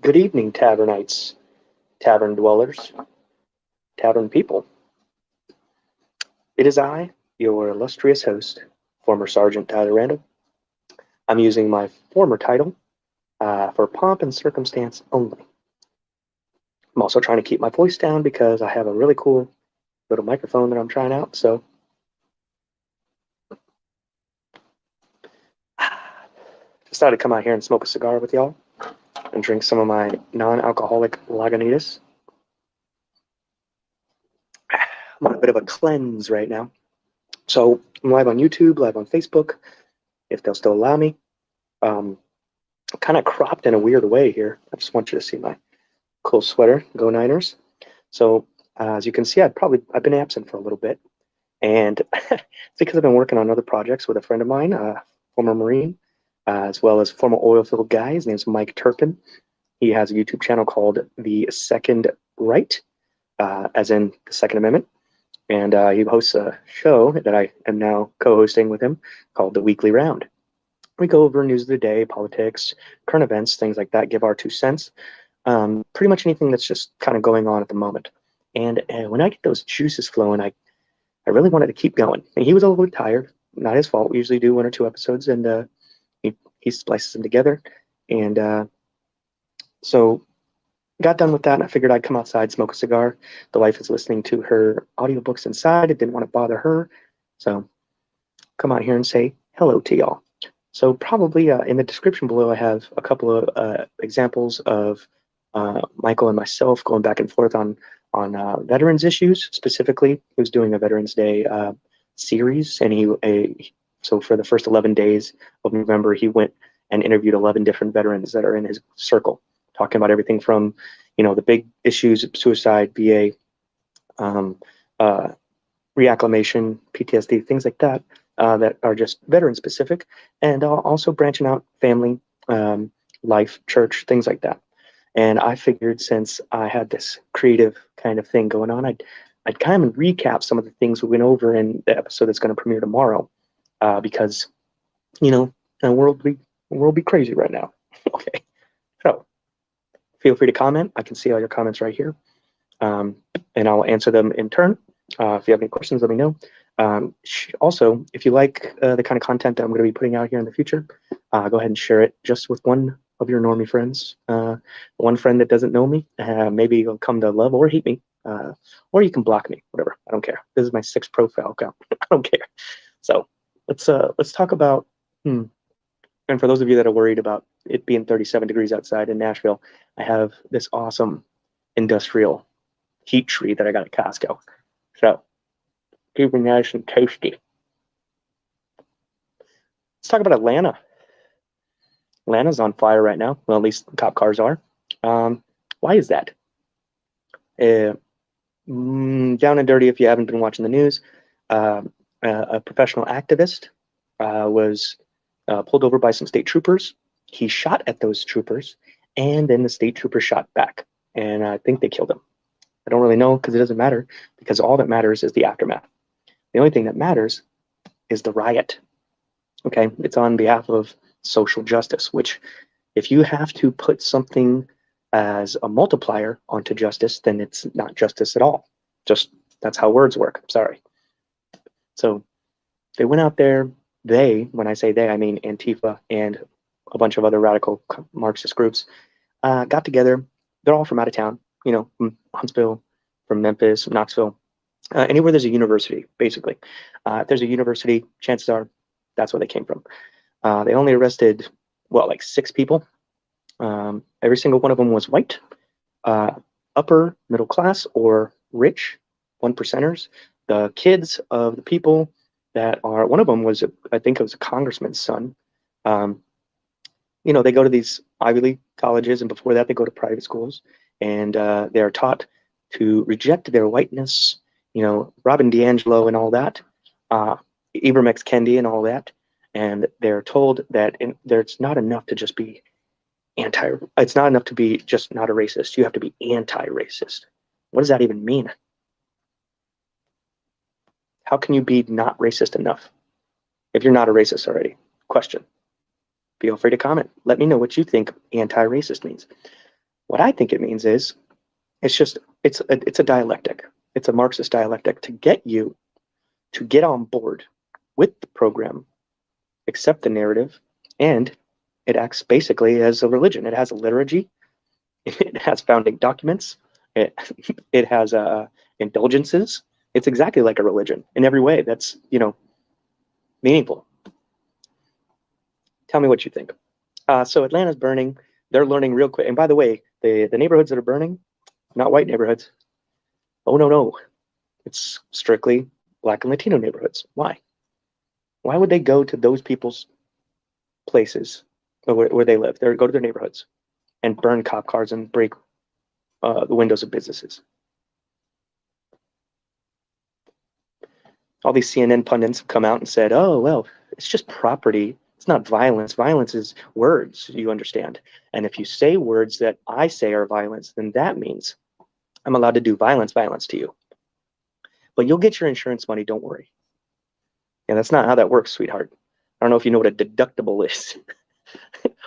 Good evening, tavernites, tavern dwellers, tavern people. It is I, your illustrious host, former Sergeant Tyler Randall. I'm using my former title for pomp and circumstance only. I'm also trying to keep my voice down because I have a really cool little microphone that I'm trying out. So, decided to come out here and smoke a cigar with y'all and drink some of my non-alcoholic Lagunitas. I'm on a bit of a cleanse right now. So, I'm live on YouTube, live on Facebook, if they'll still allow me. Kind of cropped in a weird way here. I just want you to see my cool sweater. Go Niners. So as you can see, I've been absent for a little bit, and it's because I've been working on other projects with a friend of mine, former Marine, as well as former oil field guy. His name's Mike Turpin. He has a YouTube channel called The Second Right, as in the Second Amendment, and he hosts a show that I am now co-hosting with him called The Weekly Round. We go over news of the day, politics, current events, things like that, give our 2 cents. Pretty much anything that's just kind of going on at the moment. And when I get those juices flowing, I really wanted to keep going. And he was a little bit tired, not his fault. We usually do 1 or 2 episodes, and he splices them together. And so got done with that, and I figured I'd come outside, smoke a cigar. The wife is listening to her audiobooks inside. I didn't want to bother her. So come out here and say hello to y'all. So probably in the description below, I have a couple of examples of Michael and myself going back and forth on veterans issues. Specifically, he was doing a Veterans Day series, and so for the first 11 days of November, he went and interviewed 11 different veterans that are in his circle, talking about everything from, the big issues of suicide, VA, reacclimation, PTSD, things like that. That are just veteran specific, and also branching out family, life, church, things like that. And I figured since I had this creative kind of thing going on, I'd kind of recap some of the things we went over in the episode that's going to premiere tomorrow, because the world be crazy right now. Okay, so feel free to comment. I can see all your comments right here, and I'll answer them in turn. If you have any questions, let me know. Also, if you like the kind of content that I'm going to be putting out here in the future, go ahead and share it just with one of your normie friends. One friend that doesn't know me, maybe you'll come to love or hate me, or you can block me, whatever. I don't care. This is my 6th profile account. I don't care. So let's talk about. And for those of you that are worried about it being 37 degrees outside in Nashville, I have this awesome industrial heat tree that I got at Costco. So keep it nice and toasty. Let's talk about Atlanta. Atlanta's on fire right now. Well, at least cop cars are. Why is that? Down and dirty, if you haven't been watching the news, a professional activist was pulled over by some state troopers. He shot at those troopers, and then the state troopers shot back. And I think they killed him. I don't really know because it doesn't matter, because all that matters is the aftermath. The only thing that matters is the riot. Okay, it's on behalf of social justice, which if you have to put something as a multiplier onto justice, then it's not justice at all. Just that's how words work. Sorry. So they went out there. When I say they, I mean Antifa and a bunch of other radical Marxist groups, got together. They're all from out of town, from Huntsville, from Memphis, from Knoxville. Anywhere there's a university, basically. If there's a university, chances are that's where they came from. They only arrested, like 6 people. Every single one of them was white, upper middle class or rich, 1%ers. The kids of the people that are, one of them was, I think it was a congressman's son. They go to these Ivy League colleges, and before that they go to private schools, and they are taught to reject their whiteness, Robin DiAngelo and all that, Ibram X. Kendi and all that. And they're told that there's not enough to just be it's not enough to be just not a racist. You have to be anti-racist. What does that even mean? How can you be not racist enough if you're not a racist already? Question. Feel free to comment. Let me know what you think anti-racist means. What I think it means is it's a dialectic. It's a Marxist dialectic to get you to get on board with the program, accept the narrative, and it acts basically as a religion. It has a liturgy, it has founding documents, it, it has indulgences. It's exactly like a religion in every way that's, meaningful. Tell me what you think. So Atlanta's burning. They're learning real quick. And by the way, the neighborhoods that are burning, not white neighborhoods. Oh, no, no. It's strictly Black and Latino neighborhoods. Why? Why would they go to those people's places where they live? They go to their neighborhoods and burn cop cars and break the windows of businesses. All these CNN pundits have come out and said, oh, well, it's just property. It's not violence. Violence is words, you understand. And if you say words that I say are violence, then that means I'm allowed to do violence to you. But you'll get your insurance money, don't worry. And that's not how that works, sweetheart. I don't know if you know what a deductible is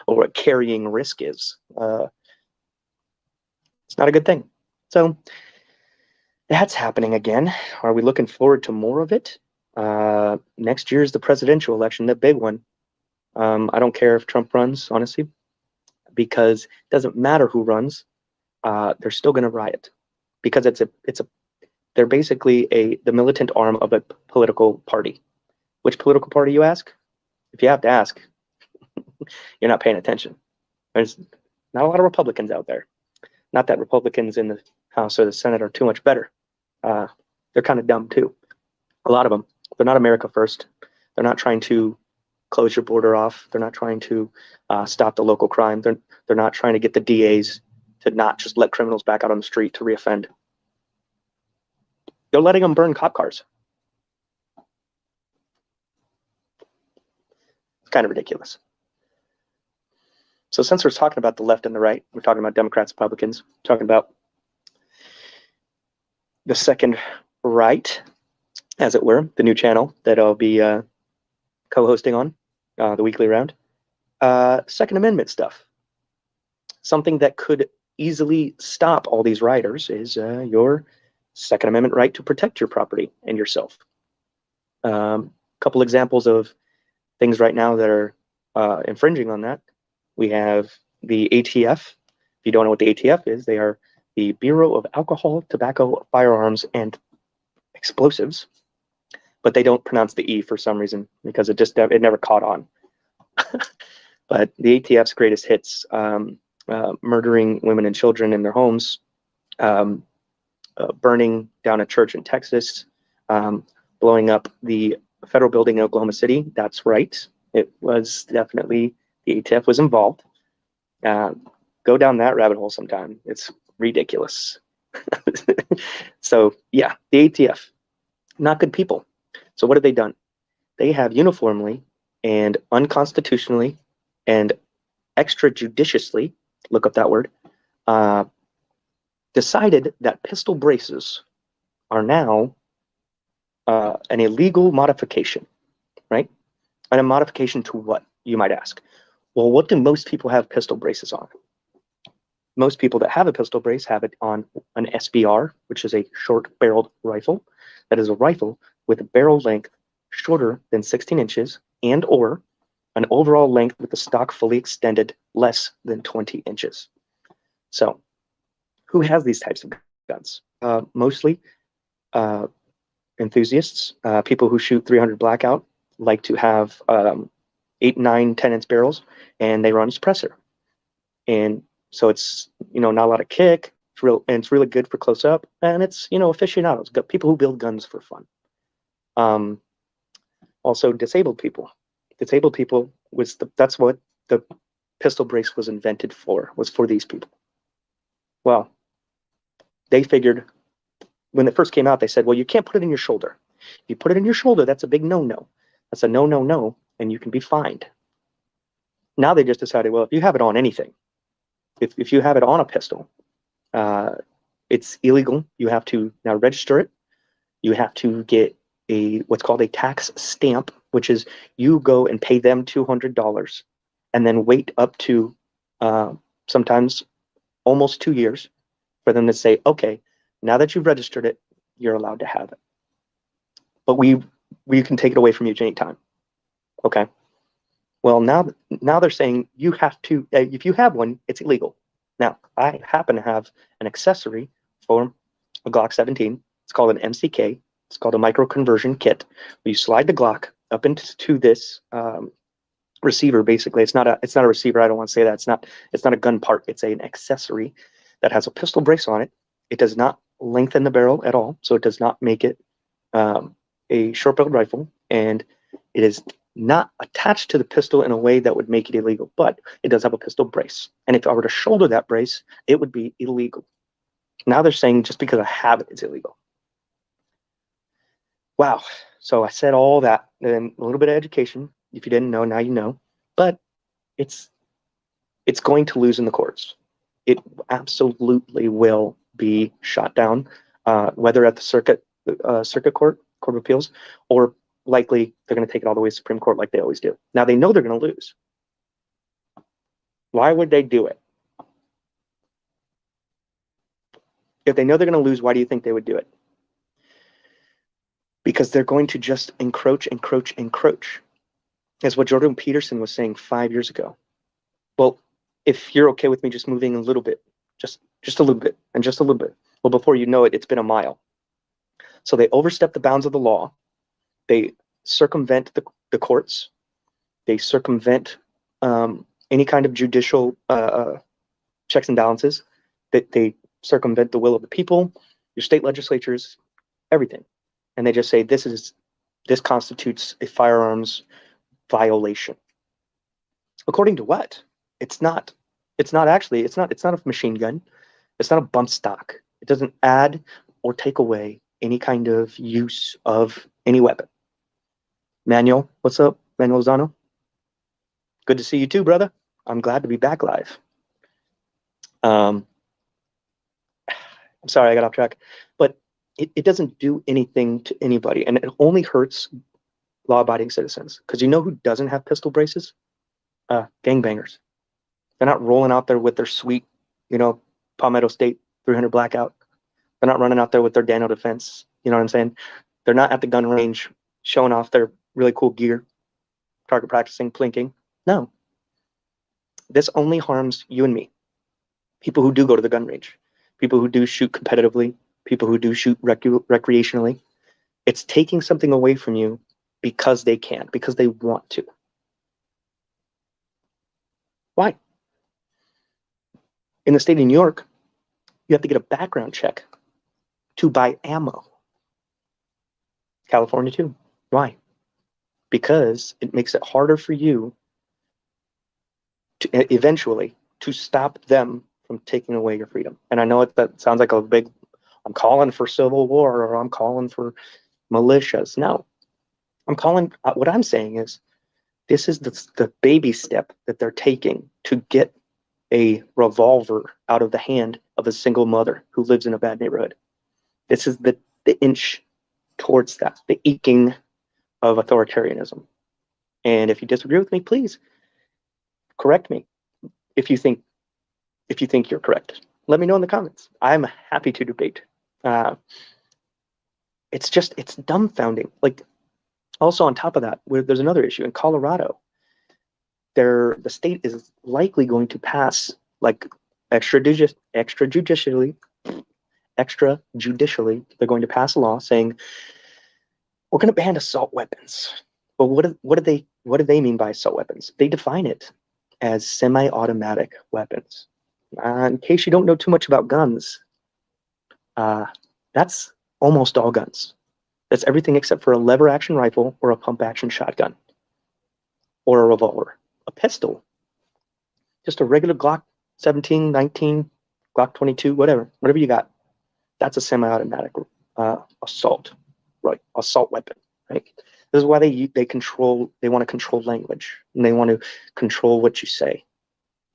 or what carrying risk is. It's not a good thing. So that's happening again. Are we looking forward to more of it? Next year is the presidential election, the big one. I don't care if Trump runs, honestly, because it doesn't matter who runs. They're still going to riot because they're basically the militant arm of a political party. Which political party, you ask? If you have to ask, you're not paying attention. There's not a lot of Republicans out there. Not that Republicans in the House or the Senate are too much better. They're kind of dumb too. A lot of them. They're not America first. They're not trying to close your border off. They're not trying to stop the local crime. They're not trying to get the DAs to not just let criminals back out on the street to reoffend. They're letting them burn cop cars. It's kind of ridiculous. So since we're talking about the left and the right, we're talking about Democrats, Republicans, talking about the second right, as it were, the new channel that I'll be co-hosting on the weekly round. Second Amendment stuff. Something that could easily stop all these rioters is your Second Amendment right to protect your property and yourself. Couple examples of things right now that are infringing on that. We have the ATF. If you don't know what the ATF is, they are the Bureau of Alcohol, Tobacco, Firearms, and Explosives. But they don't pronounce the E for some reason because it never caught on. But the ATF's greatest hits, murdering women and children in their homes, burning down a church in Texas, blowing up the federal building in Oklahoma City. That's right. It was definitely, the ATF was involved. Go down that rabbit hole sometime. It's ridiculous. So yeah, the ATF, not good people. So what have they done? They have uniformly and unconstitutionally and extrajudiciously, look up that word, decided that pistol braces are now an illegal modification, right? And a modification to what, you might ask? Well, what do most people have pistol braces on? Most people that have a pistol brace have it on an SBR, which is a short-barreled rifle. That is a rifle with a barrel length shorter than 16 inches and or an overall length with the stock fully extended less than 20 inches. So who has these types of guns? Mostly enthusiasts, people who shoot 300 blackout, like to have 8, 9, 10-inch barrels, and they run a suppressor. And so it's, not a lot of kick. It's really good for close up, and it's, aficionados, people who build guns for fun. Also disabled people. Disabled people that's what the pistol brace was invented for, was for these people. Well, they figured when it first came out, they said, well, you can't put it in your shoulder. If you put it in your shoulder, that's a big no-no. That's a no, and you can be fined. Now they just decided, well, if you have it on anything, if you have it on a pistol, it's illegal. You have to now register it. You have to get what's called a tax stamp, which is you go and pay them $200 and then wait up to sometimes almost 2 years for them to say, okay, now that you've registered it, you're allowed to have it. But we can take it away from you at any time. Okay. Well, now they're saying you have to, if you have one, it's illegal. Now, I happen to have an accessory for a Glock 17. It's called an MCK. It's called a micro conversion kit. You slide the Glock up into this receiver. Basically, it's not a receiver. I don't want to say that. It's not a gun part. It's an accessory that has a pistol brace on it. It does not lengthen the barrel at all, so it does not make it a short-barreled rifle, and it is not attached to the pistol in a way that would make it illegal, but it does have a pistol brace. And if I were to shoulder that brace, it would be illegal. Now they're saying just because I have it, it's illegal. Wow. So I said all that, and a little bit of education. If you didn't know, now you know. But it's going to lose in the courts. It absolutely will be shot down, whether at the circuit court of appeals, or likely they're going to take it all the way to Supreme Court like they always do. Now they know they're going to lose. Why would they do it? If they know they're going to lose, why do you think they would do it? Because they're going to just encroach. As what Jordan Peterson was saying 5 years ago. Well, if you're okay with me just moving a little bit, just a little bit, and just a little bit. Well, before you know it, it's been a mile. So they overstep the bounds of the law. They circumvent the courts. They circumvent any kind of judicial checks and balances. They circumvent the will of the people, your state legislatures, everything. And they just say this constitutes a firearms violation. According to what? It's not a machine gun. It's not a bump stock. It doesn't add or take away any kind of use of any weapon. Manuel, what's up? Manuel Lozano? Good to see you too, brother. I'm glad to be back live. I'm sorry I got off track, but it doesn't do anything to anybody, and it only hurts law-abiding citizens. Because you know who doesn't have pistol braces? Gangbangers. They're not rolling out there with their sweet, Palmetto State 300 blackout. They're not running out there with their Daniel Defense. You know what I'm saying? They're not at the gun range showing off their really cool gear, target practicing, plinking. No. This only harms you and me. People who do go to the gun range. People who do shoot competitively. People who do shoot recreationally. It's taking something away from you because they can, because they want to. Why? In the state of New York, you have to get a background check to buy ammo. California too. Why? Because it makes it harder for you to eventually to stop them from taking away your freedom. And I know that sounds like a big, I'm calling for civil war, or I'm calling for militias. No, I'm calling, what I'm saying is, this is the baby step that they're taking to get a revolver out of the hand of a single mother who lives in a bad neighborhood. This is the inch towards that, the eking of authoritarianism. And if you disagree with me, please correct me. If you think you're correct, let me know in the comments. I'm happy to debate. It's dumbfounding. Like, also on top of that, there's another issue in Colorado. The state is likely going to pass, like, extrajudicially, they're going to pass a law saying we're going to ban assault weapons. But what do they mean by assault weapons? They define it as semi-automatic weapons. In case you don't know too much about guns, that's almost all guns. That's everything except for a lever-action rifle or a pump-action shotgun or a revolver. A pistol, just a regular Glock 17, 19, Glock 22, whatever you got. That's a semi-automatic assault weapon, right? This is why they want to control language, and they want to control what you say.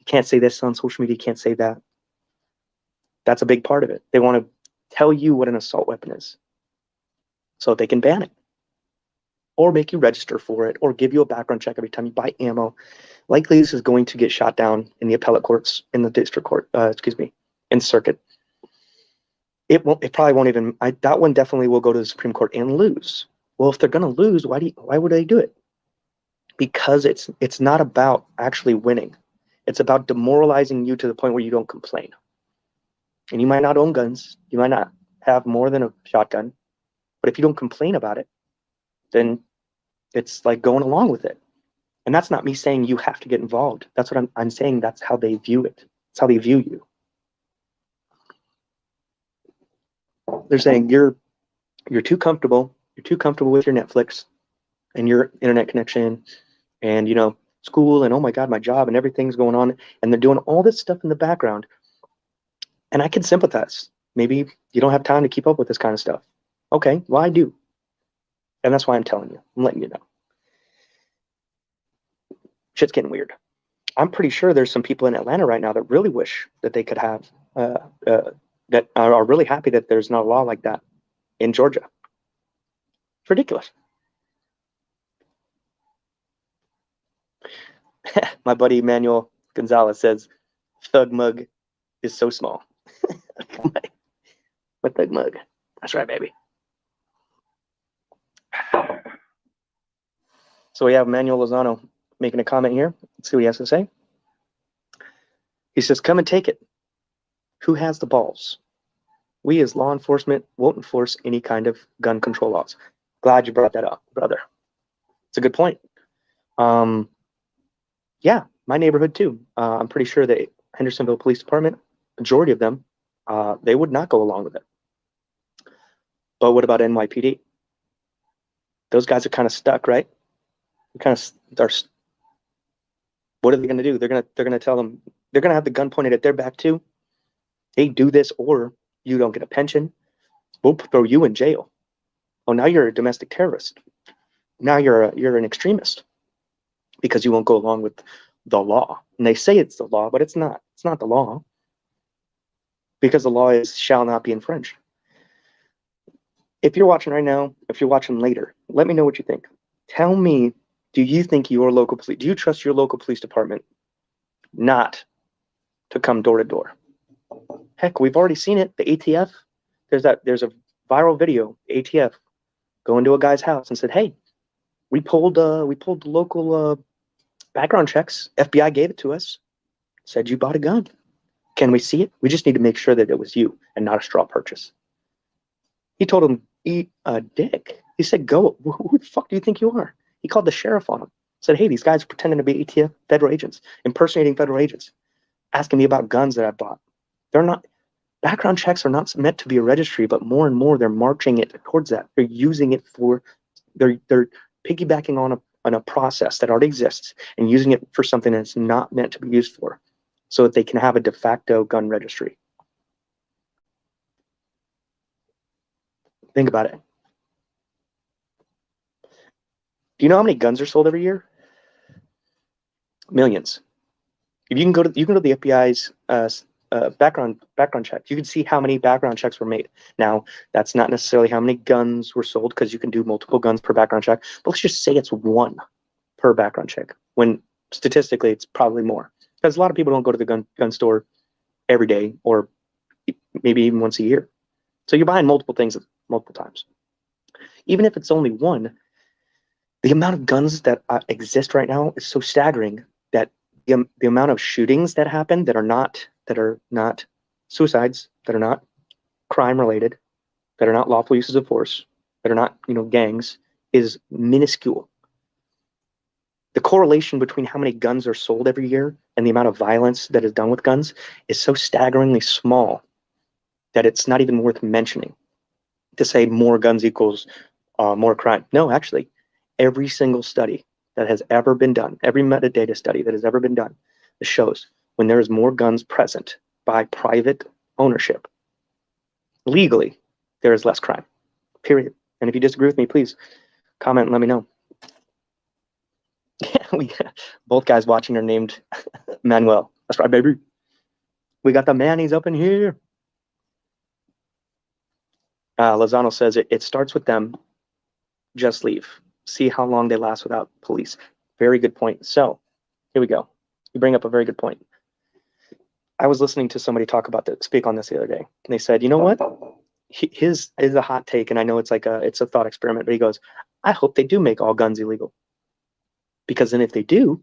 You can't say this on social media, you can't say that. That's a big part of it. They want to tell you what an assault weapon is so they can ban it, or make you register for it, or give you a background check every time you buy ammo. Likely this is going to get shot down in the appellate courts, in the district court, in circuit. It probably won't even. That one definitely will go to the Supreme Court and lose. Well, if they're going to lose, why would they do it? Because it's not about actually winning. It's about demoralizing you to the point where you don't complain. And you might not own guns. You might not have more than a shotgun. But if you don't complain about it, then it's like going along with it. And that's not me saying you have to get involved. That's what I'm saying. That's how they view it. It's how they view you. They're saying you're too comfortable. You're too comfortable with your Netflix and your internet connection and, you know, school and, oh my God, my job and everything's going on. And they're doing all this stuff in the background. And I can sympathize. Maybe you don't have time to keep up with this kind of stuff. Okay, well, I do. And that's why I'm telling you. I'm letting you know. Shit's getting weird. I'm pretty sure there's some people in Atlanta right now that really wish that they could have, that are really happy that there's not a law like that in Georgia. It's ridiculous. My buddy Emmanuel Gonzalez says, Thug Mug is so small. My Thug Mug. That's right, baby. So we have Manuel Lozano making a comment here. Let's see what he has to say. He says, come and take it. Who has the balls? We as law enforcement won't enforce any kind of gun control laws. Glad you brought that up, brother. It's a good point. Yeah, my neighborhood too. I'm pretty sure the Hendersonville Police Department, majority of them, they would not go along with it. But what about NYPD? Those guys are kind of stuck, right? What are they going to do? They're going to tell them, they're going to have the gun pointed at their back too. Hey, do this or you don't get a pension. We'll throw you in jail. Oh, now you're a domestic terrorist. Now you're an extremist because you won't go along with the law. And they say it's the law, but it's not. It's not the law because the law is shall not be infringed. If you're watching right now, if you're watching later, let me know what you think. Tell me, do you think your local police, do you trust your local police department not to come door to door? Heck, we've already seen it. The ATF, there's a viral video, ATF going to a guy's house and said, hey, we pulled the local background checks. FBI gave it to us. Said you bought a gun. Can we see it? We just need to make sure that it was you and not a straw purchase. He told him, eat a dick. He said, go. Who the fuck do you think you are? He called the sheriff on him. Said, hey, these guys are pretending to be ATF federal agents, impersonating federal agents, asking me about guns that I bought. They're not, background checks are not meant to be a registry, but more and more they're marching it towards that. They're using it for, they're piggybacking on a process that already exists and using it for something that's not meant to be used for, so that they can have a de facto gun registry. Think about it. Do you know how many guns are sold every year? Millions. If you can go to the FBI's background check, you can see how many background checks were made. Now, that's not necessarily how many guns were sold because you can do multiple guns per background check. But let's just say it's one per background check, when statistically it's probably more, because a lot of people don't go to the gun store every day or maybe even once a year. So you're buying multiple things multiple times. Even if it's only one, the amount of guns that exist right now is so staggering that the amount of shootings that happen that are not suicides, that are not crime related, that are not lawful uses of force, that are not, gangs, is minuscule. The correlation between how many guns are sold every year and the amount of violence that is done with guns is so staggeringly small that it's not even worth mentioning to say more guns equals more crime. No, actually, every single study that has ever been done, every metadata study that has ever been done, it shows when there is more guns present by private ownership, legally, there is less crime, period. And if you disagree with me, please comment and let me know. Both guys watching are named Manuel. That's right, baby. We got the Mannies up in here. Lozano says it starts with them. Just leave. See how long they last without police. Very good point. So here we go. You bring up a very good point. I was listening to somebody speak on this the other day, and they said, you know what? His is a hot take, and I know it's a thought experiment, but he goes, I hope they do make all guns illegal, because then if they do,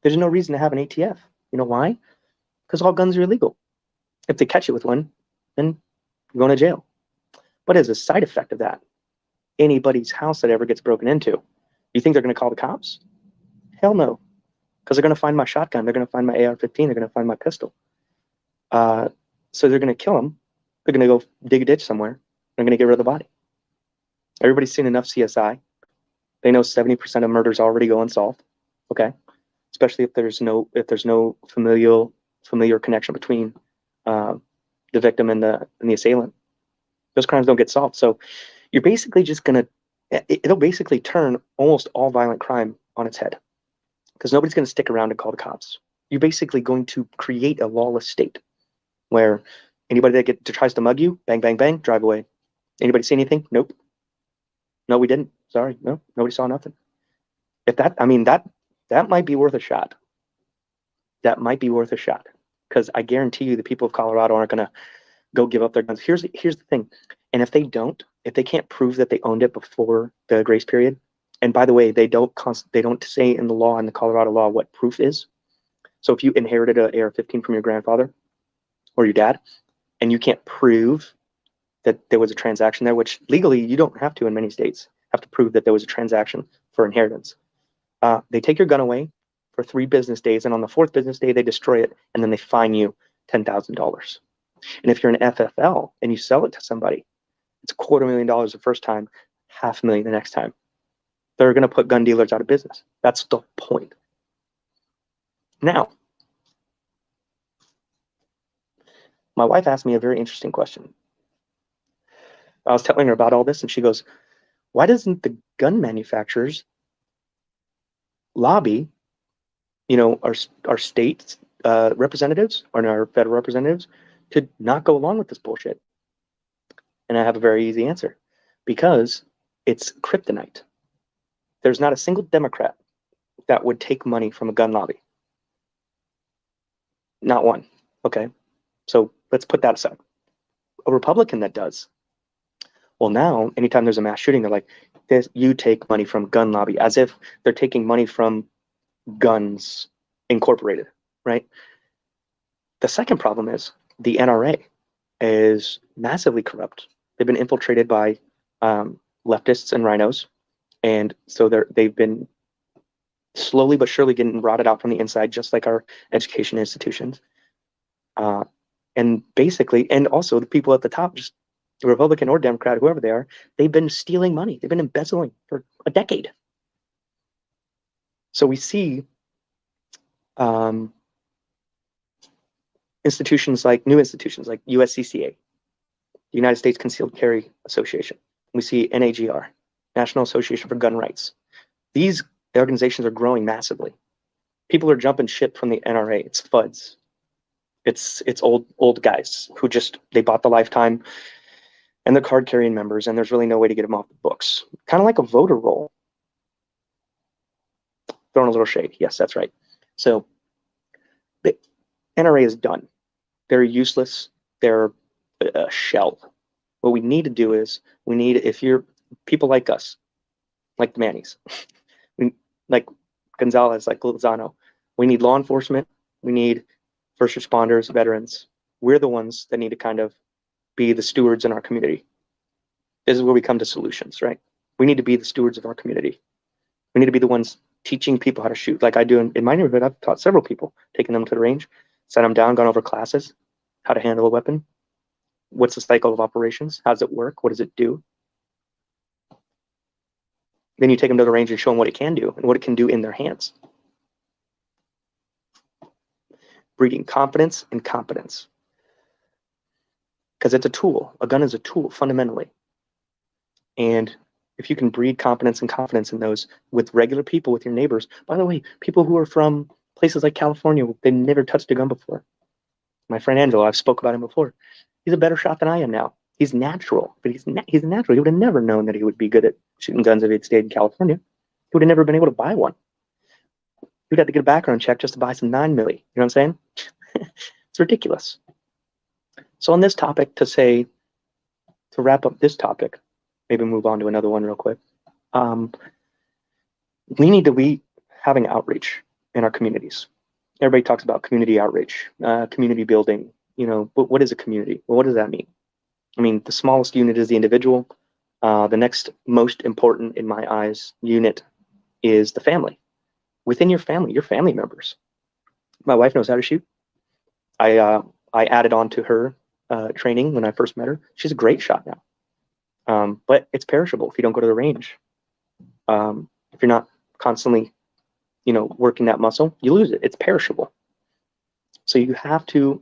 there's no reason to have an ATF. You know why? Because all guns are illegal. If they catch you with one, then you're going to jail. But as a side effect of that, anybody's house that ever gets broken into, you think they're going to call the cops? Hell no, because they're going to find my shotgun, they're going to find my AR-15, they're going to find my pistol. So they're going to kill them. They're going to go dig a ditch somewhere. They're going to get rid of the body. Everybody's seen enough CSI. They know 70% of murders already go unsolved. Okay, especially if there's no familiar connection between the victim and the assailant. Those crimes don't get solved. So you're basically just gonna it'll basically turn almost all violent crime on its head, because nobody's going to stick around to call the cops. You're basically going to create a lawless state where anybody that tries to mug you, bang, bang, bang, drive away. Anybody see anything? Nope. No, we didn't. Sorry. No, nobody saw nothing. That might be worth a shot. That might be worth a shot, because I guarantee you the people of Colorado aren't going to go give up their guns. Here's the thing. And if they can't prove that they owned it before the grace period, and by the way, they don't say in the law, in the Colorado law, what proof is. So if you inherited an AR-15 from your grandfather or your dad, and you can't prove that there was a transaction there, which legally you don't have to in many states, have to prove that there was a transaction for inheritance. They take your gun away for 3 business days, and on the 4th business day, they destroy it, and then they fine you $10,000. And if you're an FFL and you sell it to somebody, it's $250,000 the first time, $500,000 the next time. They're going to put gun dealers out of business. That's the point. Now, my wife asked me a very interesting question. I was telling her about all this, and she goes, why doesn't the gun manufacturers lobby, our state representatives or our federal representatives to not go along with this bullshit? And I have a very easy answer. Because it's kryptonite. There's not a single Democrat that would take money from a gun lobby. Not one. Okay. So let's put that aside. A Republican that does. Well, now, anytime there's a mass shooting, they're like, you take money from gun lobby, as if they're taking money from Guns Incorporated, right? The second problem is the NRA is massively corrupt. They've been infiltrated by leftists and rhinos. And so they've been slowly but surely getting rotted out from the inside, just like our education institutions. And basically, and also the people at the top, just Republican or Democrat, whoever they are, they've been stealing money. They've been embezzling for a decade. So we see new institutions like USCCA, the United States Concealed Carry Association. We see NAGR, National Association for Gun Rights. These organizations are growing massively. People are jumping ship from the NRA. It's FUDs. It's old guys who they bought the lifetime and they're card carrying members, and there's really no way to get them off the books. Kind of like a voter roll. Throwing a little shade. Yes, that's right. So the NRA is done. They're useless. They're a shell. What we need to do is if you're people like us, like the Mannies, like Gonzalez, like Lozano, we need law enforcement. We need first responders, veterans. We're the ones that need to kind of be the stewards in our community. This is where we come to solutions, right? We need to be the stewards of our community. We need to be the ones teaching people how to shoot. Like I do in my neighborhood, I've taught several people, taking them to the range, sat them down, gone over classes, how to handle a weapon. What's the cycle of operations? How does it work? What does it do? Then you take them to the range and show them what it can do and what it can do in their hands. Breeding confidence and competence. Because it's a tool. A gun is a tool, fundamentally. And if you can breed competence and confidence in those with regular people, with your neighbors, by the way, people who are from places like California, they never touched a gun before. My friend Angelo, I've spoke about him before. He's a better shot than I am now. He's natural, but he's natural. He would have never known that he would be good at shooting guns if he'd stayed in California. He would have never been able to buy one. He'd have to get a background check just to buy some 9mm. You know what I'm saying? That's It's ridiculous. So on this topic, to wrap up this topic, maybe move on to another one real quick. We need to be having outreach in our communities. Everybody talks about community outreach, community building. What is a community? Well, what does that mean? I mean, the smallest unit is the individual. The next most important, in my eyes, unit is the family. Within your family members. My wife knows how to shoot. I added on to her training when I first met her. She's a great shot now. But it's perishable if you don't go to the range. If you're not constantly, working that muscle, you lose it. It's perishable. So you have to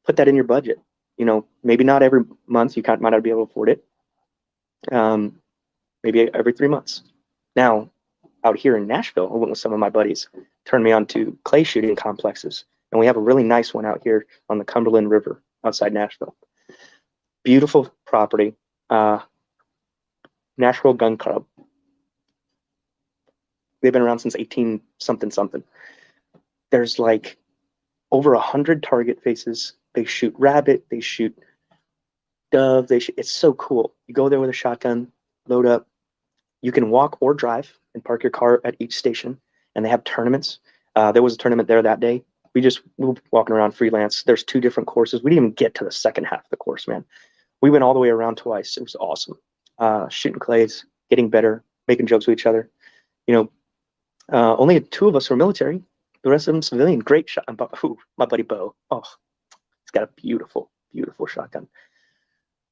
put that in your budget. Maybe not every month. You might not be able to afford it. Maybe every 3 months. Now, out here in Nashville, I went with some of my buddies, turned me on to clay shooting complexes. And we have a really nice one out here on the Cumberland River outside Nashville. Beautiful property. Nashville Gun Club. They've been around since 18 something. There's like over 100 target faces. They shoot rabbit, they shoot dove, it's so cool. You go there with a shotgun, load up. You can walk or drive and park your car at each station, and they have tournaments. There was a tournament there that day. We were walking around freelance. There's 2 different courses. We didn't even get to the second half of the course, man. We went all the way around twice. It was awesome. Shooting clays, getting better, making jokes with each other. Only 2 of us were military. The rest of them civilian. Great shot. My buddy Bo. Oh, he's got a beautiful, beautiful shotgun.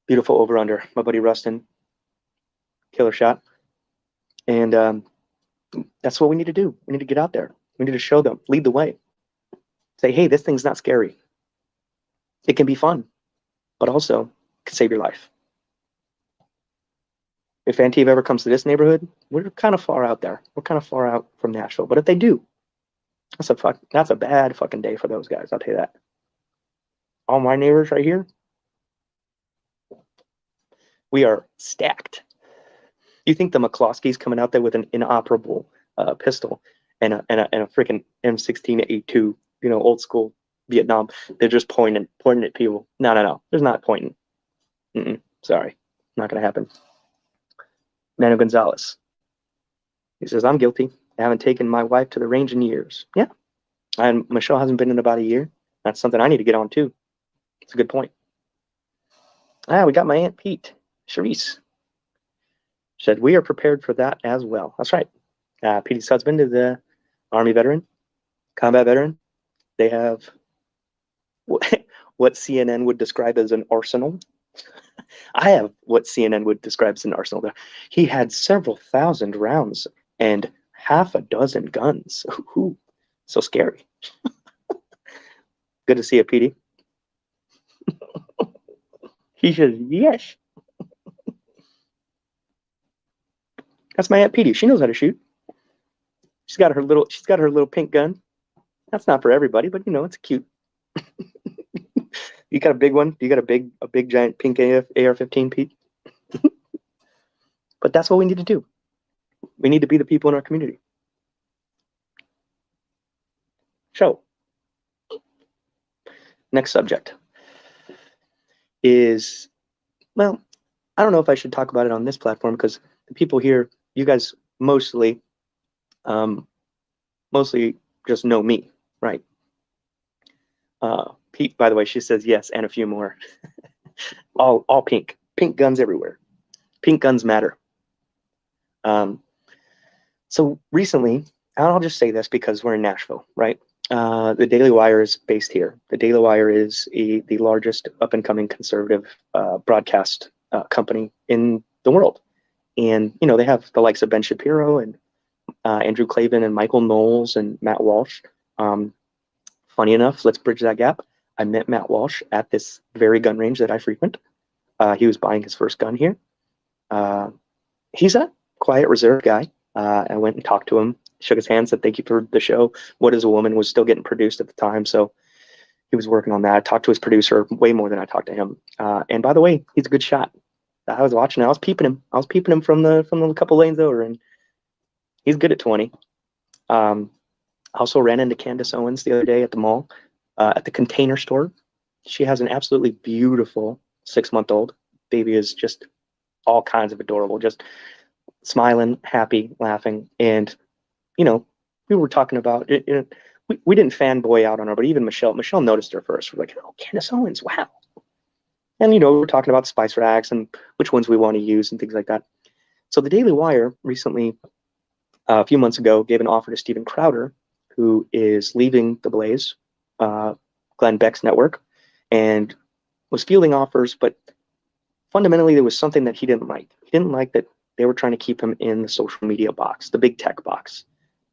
Beautiful over-under. My buddy Rustin. Killer shot. And that's what we need to do. We need to get out there. We need to show them, lead the way. Say, hey, this thing's not scary. It can be fun, but also can save your life. If Antiva ever comes to this neighborhood, we're kind of far out there. We're kind of far out from Nashville. But if they do, that's a bad fucking day for those guys. I'll tell you that. All my neighbors right here, we are stacked. You think the McCloskey's coming out there with an inoperable pistol and a freaking M16A2, old school Vietnam? They're just pointing at people. No. There's not pointing. Sorry, not gonna happen. Manu Gonzalez. He says, I'm guilty. I haven't taken my wife to the range in years. Yeah. And Michelle hasn't been in about a year. That's something I need to get on too. It's a good point. We got my Aunt Pete, Charisse. Said, we are prepared for that as well. That's right. Petey's husband is a Army veteran, combat veteran. They have what CNN would describe as an arsenal. I have what CNN would describe as an arsenal. He had several thousand rounds and half a dozen guns. Ooh, so scary. Good to see you, Petey. He says, yes. That's my Aunt Petey. She knows how to shoot. She's got her little pink gun. That's not for everybody, but it's cute. You got a big one? You got a big giant pink AR-15, Pete? But that's what we need to do. We need to be the people in our community. So, next subject is, well, I don't know if I should talk about it on this platform because the people here, you guys mostly just know me, right? Pete, by the way, she says yes, and a few more. all pink guns everywhere. Pink guns matter. So recently, and I'll just say this because we're in Nashville, right? The Daily Wire is based here. The Daily Wire is the largest up-and-coming conservative broadcast company in the world. And, they have the likes of Ben Shapiro and Andrew Klavan and Michael Knowles and Matt Walsh. Funny enough, let's bridge that gap. I met Matt Walsh at this very gun range that I frequent. He was buying his first gun here. He's a quiet, reserved guy. I went and talked to him, shook his hand, said, thank you for the show. What is a Woman was still getting produced at the time. So he was working on that. I talked to his producer way more than I talked to him. And by the way, he's a good shot. I was watching, I was peeping him from the couple lanes over, and he's good at 20. Also ran into Candace Owens the other day at the mall. at the Container Store. She has an absolutely beautiful 6-month-old. Baby is just all kinds of adorable, just smiling, happy, laughing. And, you know, we were talking about it. We didn't fanboy out on her, but even Michelle noticed her first. We're like, oh, Candace Owens, wow. And, we're talking about spice racks and which ones we want to use and things like that. So the Daily Wire recently, a few months ago, gave an offer to Steven Crowder, who is leaving the Blaze, Glenn Beck's network, and was fielding offers, but fundamentally there was something that he didn't like. He didn't like that they were trying to keep him in the social media box, the big tech box.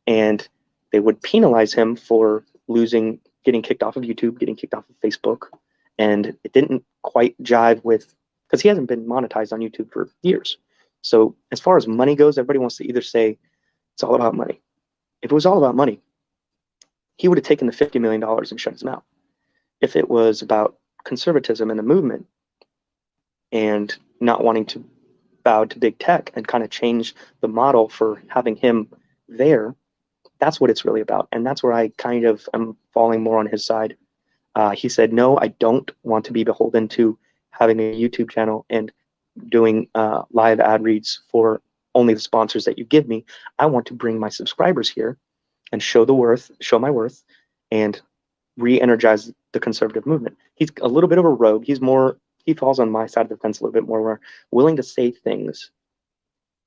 And they would penalize him for getting kicked off of YouTube, getting kicked off of Facebook. And it didn't quite jive with, because he hasn't been monetized on YouTube for years. So as far as money goes, everybody wants to either say it's all about money. If it was all about money, he would have taken the $50 million and shut his mouth. If it was about conservatism in the movement and not wanting to bow to big tech and kind of change the model for having him there, that's what it's really about. And that's where I kind of am falling more on his side. He said, no, I don't want to be beholden to having a YouTube channel and doing live ad reads for only the sponsors that you give me. I want to bring my subscribers here and show my worth, and re-energize the conservative movement. He's a little bit of a rogue. He falls on my side of the fence a little bit more, where willing to say things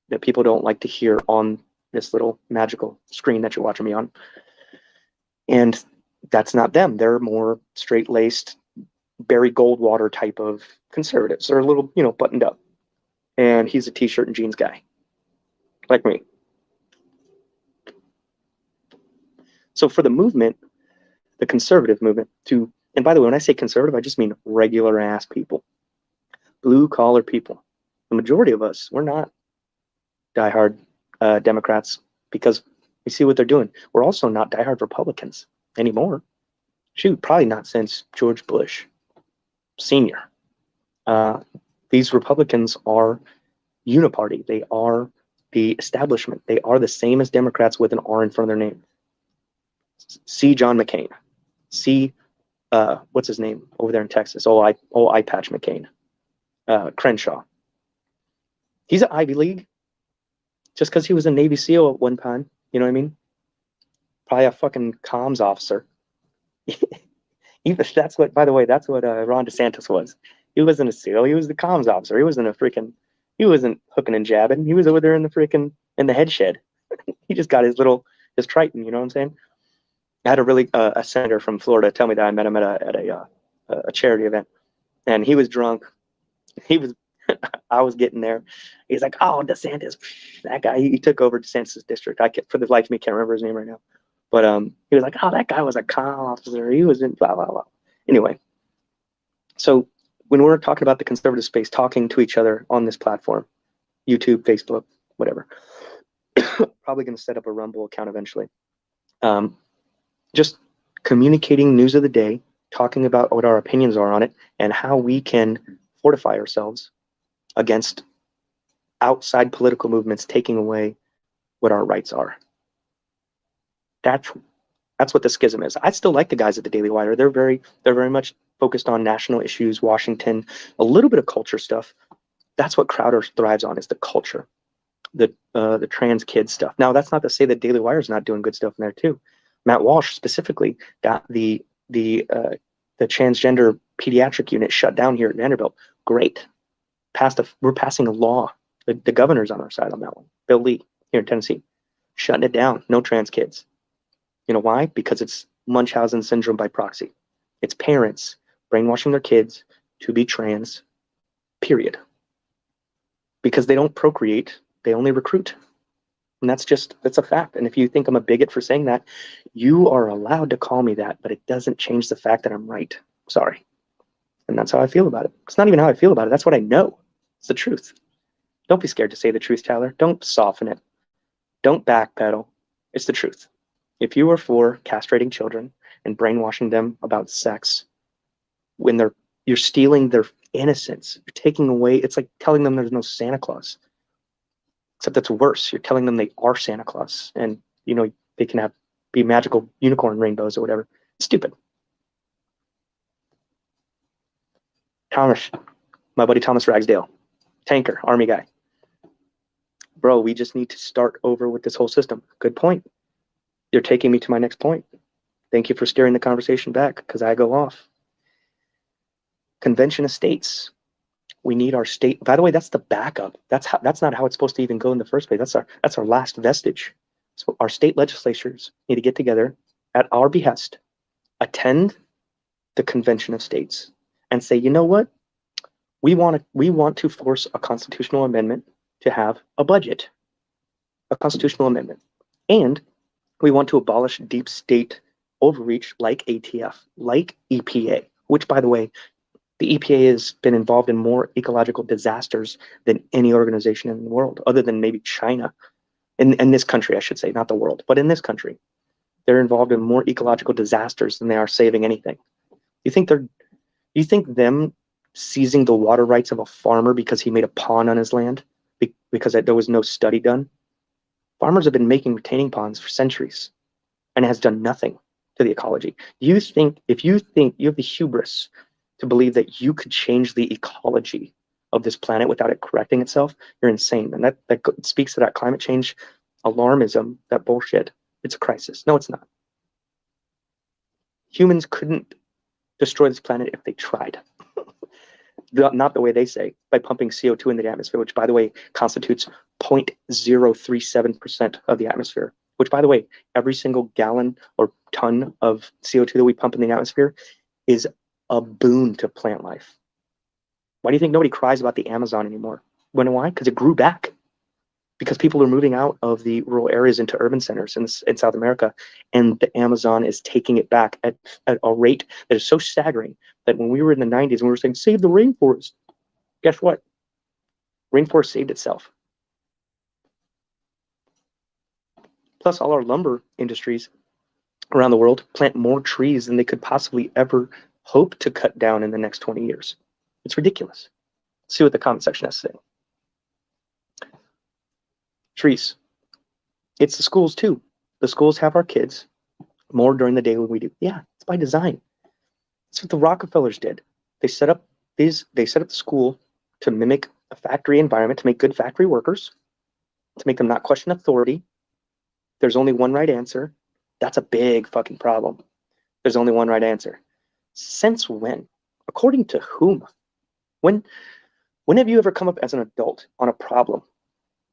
that people don't like to hear on this little magical screen that you're watching me on. And that's not them. They're more straight-laced, Barry Goldwater type of conservatives. They're a little, buttoned up. And he's a t-shirt and jeans guy, like me. So for the movement, the conservative movement, and by the way, when I say conservative, I just mean regular ass people, blue collar people. The majority of us, we're not diehard Democrats because we see what they're doing. We're also not diehard Republicans anymore. Shoot, probably not since George Bush Sr. These Republicans are uniparty. They are the establishment. They are the same as Democrats with an R in front of their name. See John McCain. See, what's his name over there in Texas? Eye Patch McCain. Crenshaw. He's an Ivy League. Just because he was a Navy SEAL at one time, you know what I mean? Probably a fucking comms officer. That's what Ron DeSantis was. He wasn't a SEAL. He was the comms officer. He wasn't hooking and jabbing. He was over there in the head shed. He just got his Triton. You know what I'm saying? I had a senator from Florida tell me that I met him at a charity event, and he was drunk. I was getting there. He's like, oh, DeSantis, that guy. He took over DeSantis' district. For the life of me, can't remember his name right now. But he was like, oh, that guy was a comm officer. He was in blah, blah, blah. Anyway, so when we're talking about the conservative space, talking to each other on this platform, YouTube, Facebook, whatever, probably going to set up a Rumble account eventually. Just communicating news of the day, talking about what our opinions are on it, and how we can fortify ourselves against outside political movements taking away what our rights are. That's what the schism is. I still like the guys at the Daily Wire. They're very much focused on national issues, Washington, a little bit of culture stuff. That's what Crowder thrives on, is the culture, the trans kid stuff. Now, that's not to say that Daily Wire is not doing good stuff in there too. Matt Walsh specifically got the transgender pediatric unit shut down here at Vanderbilt. Great. We're passing a law. The governor's on our side on that one. Bill Lee here in Tennessee, shutting it down. No trans kids. You know why? Because it's Munchausen syndrome by proxy. It's parents brainwashing their kids to be trans, period. Because they don't procreate, they only recruit. And that's a fact. And if you think I'm a bigot for saying that, you are allowed to call me that, but it doesn't change the fact that I'm right. Sorry. And that's how I feel about it. It's not even how I feel about it. That's what I know. It's the truth. Don't be scared to say the truth, Tyler. Don't soften it. Don't backpedal. It's the truth. If you are for castrating children and brainwashing them about sex, when you're stealing their innocence, you're taking away, it's like telling them there's no Santa Claus. Except that's worse. You're telling them they are Santa Claus, and they can be magical unicorn rainbows or whatever. It's stupid. Thomas, my buddy Thomas Ragsdale, tanker, army guy. Bro, we just need to start over with this whole system. Good point. You're taking me to my next point. Thank you for steering the conversation back because I go off. Convention of states. We need our state. By the way, that's the backup. That's not how it's supposed to even go in the first place. That's our last vestige. So our state legislatures need to get together at our behest, attend the convention of states, and say, you know what? We want to force a constitutional amendment to have a budget, a constitutional amendment, and we want to abolish deep state overreach like ATF, like EPA, which, by the way, the EPA has been involved in more ecological disasters than any organization in the world, other than maybe China. In this country, I should say, not the world, but in this country, they're involved in more ecological disasters than they are saving anything. You think them seizing the water rights of a farmer because he made a pond on his land because there was no study done? Farmers have been making retaining ponds for centuries, and it has done nothing to the ecology. If you think you have the hubris to believe that you could change the ecology of this planet without it correcting itself, you're insane. And that speaks to that climate change alarmism, that bullshit. It's a crisis. No, it's not. Humans couldn't destroy this planet if they tried. Not the way they say, by pumping CO2 into the atmosphere, which, by the way, constitutes 0.037% of the atmosphere. Which, by the way, every single gallon or ton of CO2 that we pump in the atmosphere is a boon to plant life. Why do you think nobody cries about the Amazon anymore? Why? Because it grew back. Because people are moving out of the rural areas into urban centers in South America, and the Amazon is taking it back at a rate that is so staggering that when we were in the 90s and we were saying, save the rainforest, guess what? Rainforest saved itself. Plus, all our lumber industries around the world plant more trees than they could possibly ever hope to cut down in the next 20 years. It's ridiculous. Let's see what the comment section has to say. Trees. It's the schools too. The schools have our kids more during the day than we do. Yeah, it's by design. That's what the Rockefellers did. They set up the school to mimic a factory environment, to make good factory workers, to make them not question authority. There's only one right answer. That's a big fucking problem. There's only one right answer. Since when? According to whom? When have you ever come up as an adult on a problem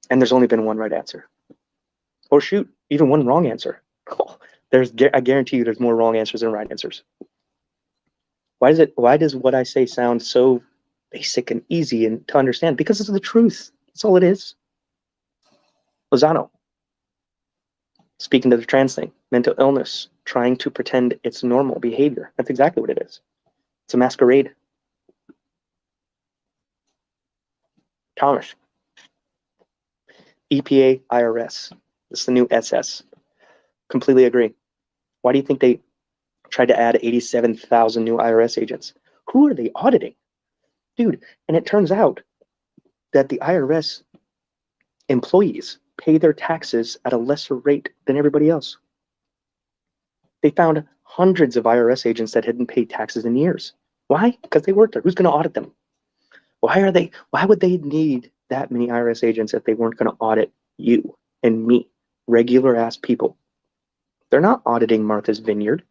and there's only been one right answer? Or shoot, even one wrong answer. I guarantee you there's more wrong answers than right answers. Why does what I say sound so basic and easy and to understand? Because it's the truth. That's all it is. Lozano, speaking to the trans thing, mental illness, trying to pretend it's normal behavior. That's exactly what it is. It's a masquerade. Thomas, EPA, IRS. This is the new SS. Completely agree. Why do you think they tried to add 87,000 new IRS agents? Who are they auditing? Dude, and it turns out that the IRS employees pay their taxes at a lesser rate than everybody else. They found hundreds of IRS agents that hadn't paid taxes in years. Why? Because they worked there. Who's going to audit them? Why would they need that many IRS agents if they weren't going to audit you and me, regular ass people? They're not auditing Martha's Vineyard.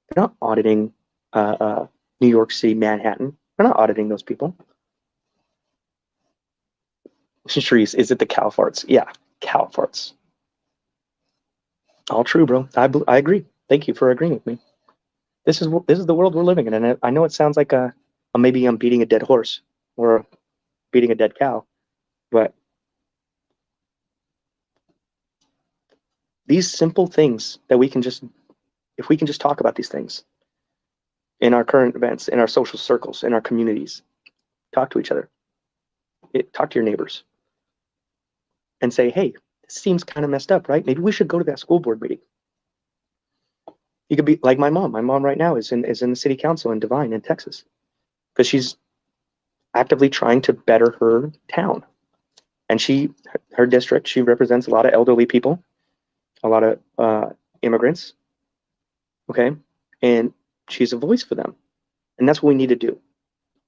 They're not auditing New York City, Manhattan. They're not auditing those people. Shrees, is it the cow farts? Yeah, cow farts. All true, bro. I agree. Thank you for agreeing with me. This is the world we're living in, and I know it sounds like maybe I'm beating a dead horse or beating a dead cow, but these simple things that if we can just talk about these things in our current events, in our social circles, in our communities, talk to each other, talk to your neighbors, and say, hey, this seems kind of messed up, right? Maybe we should go to that school board meeting. You could be like my mom. My mom right now is in the city council in Devine in Texas because she's actively trying to better her town. And her district, she represents a lot of elderly people, a lot of immigrants, okay? And she's a voice for them. And that's what we need to do.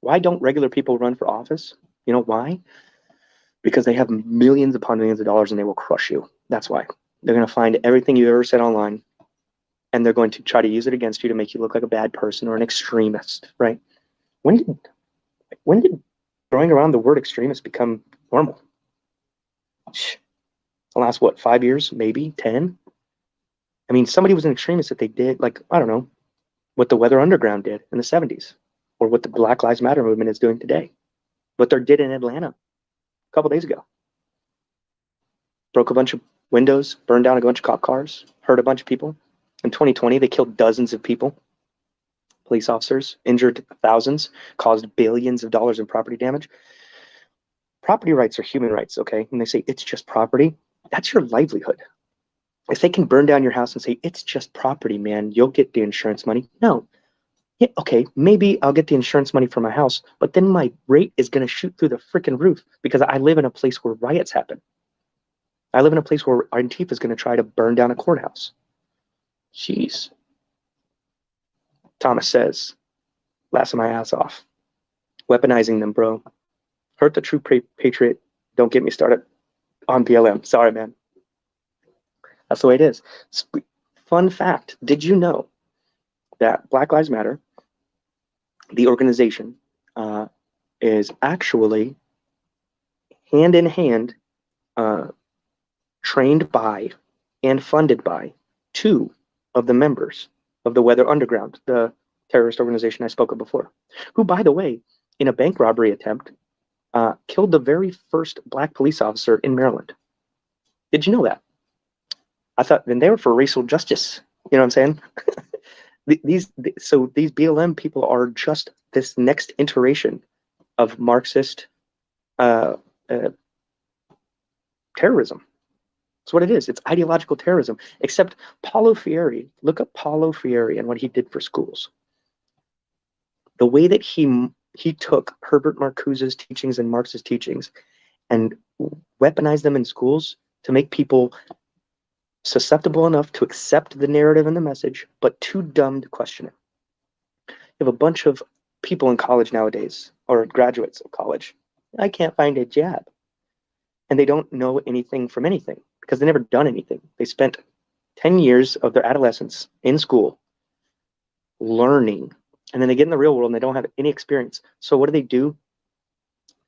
Why don't regular people run for office? You know why? Because they have millions upon millions of dollars and they will crush you. That's why. They're going to find everything you ever said online and they're going to try to use it against you to make you look like a bad person or an extremist, right? When did throwing around the word extremist become normal? The last, what, 5 years, maybe 10? I mean, somebody was an extremist if they did, like, I don't know, what the Weather Underground did in the 70s, or what the Black Lives Matter movement is doing today, what they did in Atlanta a couple days ago. Broke a bunch of windows, burned down a bunch of cop cars, hurt a bunch of people. In 2020, they killed dozens of people, police officers, injured thousands, caused billions of dollars in property damage. Property rights are human rights, okay? When they say it's just property, that's your livelihood. If they can burn down your house and say, it's just property, man, you'll get the insurance money. No. Yeah, okay, maybe I'll get the insurance money for my house, but then my rate is going to shoot through the freaking roof because I live in a place where riots happen. I live in a place where Antifa is going to try to burn down a courthouse. Jeez. Thomas says, laughing my ass off. Weaponizing them, bro. Hurt the true patriot. Don't get me started on BLM. Sorry, man. That's the way it is. Fun fact. Did you know that Black Lives Matter, the organization, is actually hand in hand trained by and funded by 2 of the members of the Weather Underground, the terrorist organization I spoke of before, who, by the way, in a bank robbery attempt, killed the very first Black police officer in Maryland. Did you know that? I thought, then they were for racial justice. You know what I'm saying? these BLM people are just this next iteration of Marxist terrorism. That's what it is. It's ideological terrorism. Except Paulo Freire. Look up Paulo Freire and what he did for schools. The way that he took Herbert Marcuse's teachings and Marx's teachings and weaponized them in schools to make people susceptible enough to accept the narrative and the message, but too dumb to question it. You have a bunch of people in college nowadays, or graduates of college. I can't find a job. And they don't know anything from anything because they've never done anything. They spent 10 years of their adolescence in school learning, and then they get in the real world and they don't have any experience. So what do?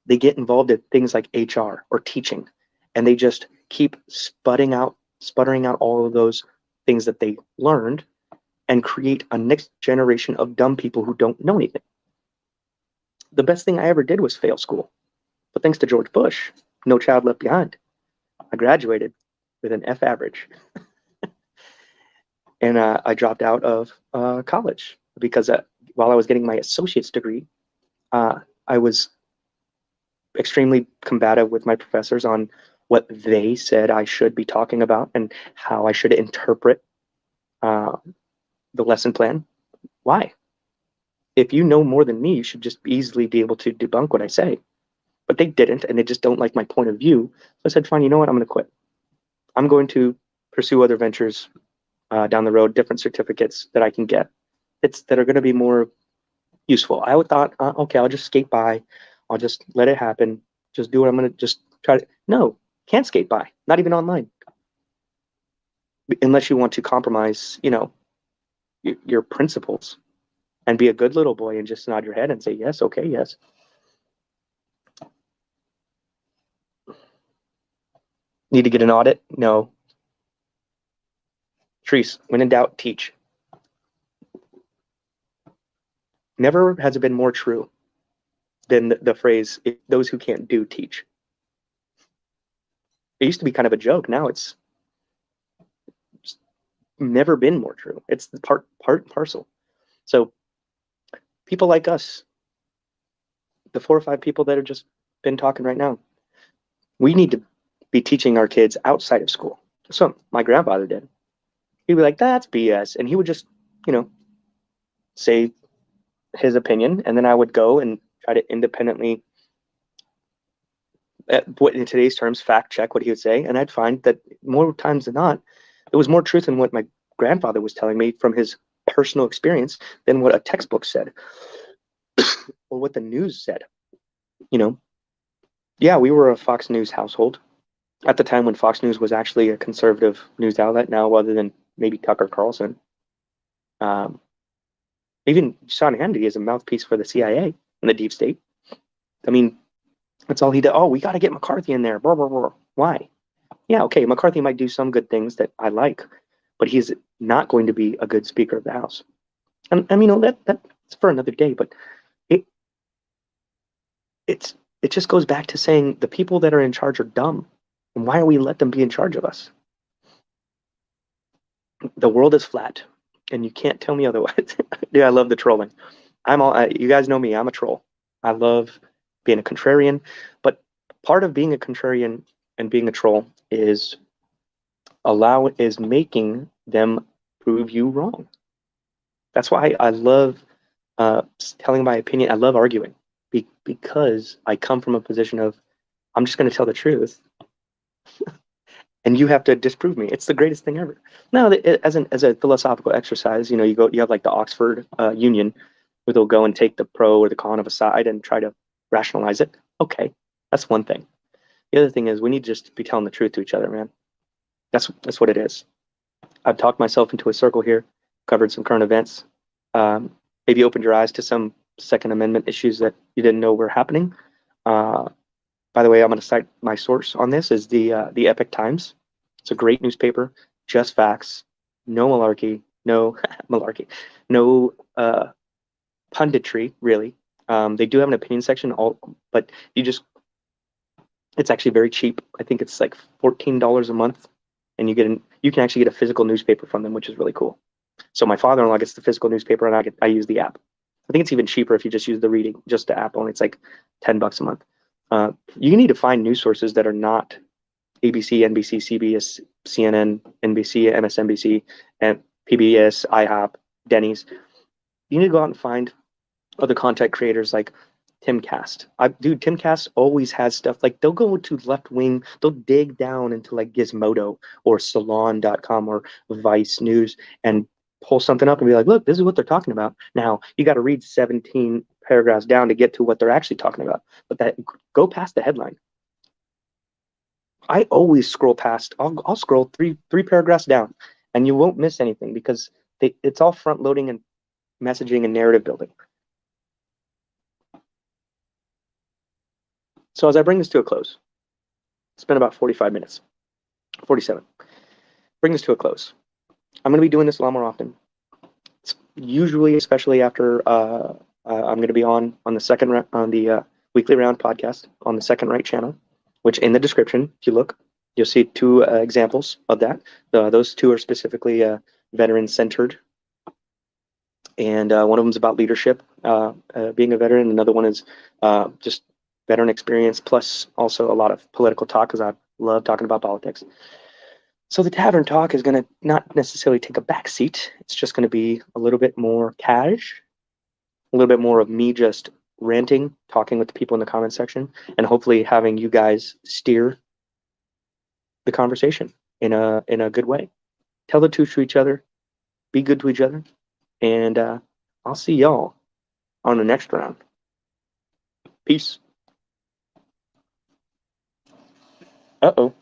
They get involved in things like HR or teaching, and they just keep sputtering out all of those things that they learned and create a next generation of dumb people who don't know anything. The best thing I ever did was fail school. But thanks to George Bush, No Child Left Behind, I graduated with an F average. And I dropped out of college because while I was getting my associate's degree, I was extremely combative with my professors on what they said I should be talking about and how I should interpret the lesson plan. Why? If you know more than me, you should just easily be able to debunk what I say. But they didn't, and they just don't like my point of view. So I said, fine, you know what? I'm going to quit. I'm going to pursue other ventures down the road, different certificates that I can get that are going to be more useful. I thought, okay, I'll just skate by. I'll just let it happen. Just do what I'm going to just try to. No, can't skate by. Not even online. Unless you want to compromise, your principles and be a good little boy and just nod your head and say, yes, okay, yes. Need to get an audit? No. Trees, when in doubt, teach. Never has it been more true than the phrase, those who can't do, teach. It used to be kind of a joke. Now it's never been more true. It's the part and parcel. So people like us, the 4 or 5 people that have just been talking right now, we need to be teaching our kids outside of school. That's what my grandfather did. He'd be like, that's BS. And he would just, say his opinion. And then I would go and try to independently, in today's terms, fact check what he would say. And I'd find that more times than not, there was more truth in what my grandfather was telling me from his personal experience than what a textbook said. or what the news said. You know, yeah, we were a Fox News household at the time when Fox News was actually a conservative news outlet. Now, other than maybe Tucker Carlson, um, even Sean Hannity is a mouthpiece for the CIA and the deep state. I mean, that's all he did. Oh, we got to get McCarthy in there. Blah, blah, blah. Why? Yeah, okay, McCarthy might do some good things that I like, but he's not going to be a good Speaker of the House. And I mean, that's for another day. But it it's it just goes back to saying the people that are in charge are dumb, and why do we let them be in charge of us? The world is flat, and you can't tell me otherwise. Dude, I love the trolling. You guys know me. I'm a troll. I love being a contrarian, but part of being a contrarian and being a troll is making them prove you wrong. That's why I love telling my opinion. I love arguing because I come from a position of I'm just going to tell the truth, and you have to disprove me. It's the greatest thing ever. Now, as a philosophical exercise, you have like the Oxford Union, where they'll go and take the pro or the con of a side and try to rationalize it. Okay, that's one thing. The other thing is we need to just be telling the truth to each other, man. That's what it is. I've talked myself into a circle here, covered some current events, um, maybe opened your eyes to some Second Amendment issues that you didn't know were happening. Uh, by the way, I'm going to cite my source on this is the Epic Times. It's a great newspaper, just facts, no malarkey, no malarkey, no punditry really. They do have an opinion section, but it's actually very cheap. I think it's like $14 a month, and you can actually get a physical newspaper from them, which is really cool. So my father-in-law gets the physical newspaper, and I use the app. I think it's even cheaper if you just use just the app only. It's like $10 a month. You need to find news sources that are not ABC, NBC, CBS, CNN, NBC, MSNBC, and PBS, IHOP, Denny's. You need to go out and find other content creators like Timcast. Timcast always has stuff like they'll go to left wing, they'll dig down into like Gizmodo or Salon.com or Vice News and pull something up and be like, look, this is what they're talking about. Now you got to read 17 paragraphs down to get to what they're actually talking about. But go past the headline. I always scroll past. I'll scroll three paragraphs down, and you won't miss anything because it's all front loading and messaging and narrative building. So as I bring this to a close, it's been about 45 minutes, 47. Bring this to a close. I'm going to be doing this a lot more often. It's usually, especially after I'm going to be on the weekly round podcast on the Second Right channel, which in the description, if you look, you'll see two examples of that. Those two are specifically veteran centered, and one of them is about leadership, being a veteran. Another one is just veteran experience, plus also a lot of political talk, because I love talking about politics. So the tavern talk is going to not necessarily take a back seat. It's just going to be a little bit more cash, a little bit more of me just ranting, talking with the people in the comment section, and hopefully having you guys steer the conversation in a good way. Tell the truth to each other, be good to each other, and I'll see y'all on the next round. Peace. Uh-oh.